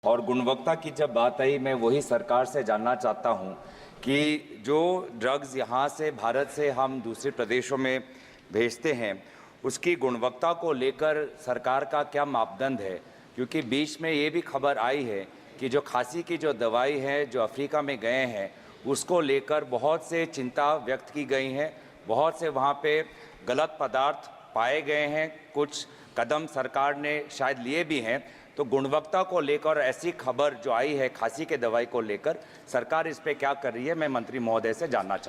और गुणवत्ता की जब बात आई, मैं वही सरकार से जानना चाहता हूं कि जो ड्रग्स यहां से भारत से हम दूसरे प्रदेशों में भेजते हैं, उसकी गुणवत्ता को लेकर सरकार का क्या मापदंड है? क्योंकि बीच में ये भी खबर आई है कि जो खांसी की जो दवाई है जो अफ्रीका में गए हैं, उसको लेकर बहुत से चिंता व्यक्त की गई है। बहुत से वहाँ पे गलत पदार्थ पाए गए हैं, कुछ कदम सरकार ने शायद लिए भी हैं। तो गुणवत्ता को लेकर ऐसी खबर जो आई है खांसी के दवाई को लेकर, सरकार इस पे क्या कर रही है, मैं मंत्री महोदय से जानना चाहूँगा।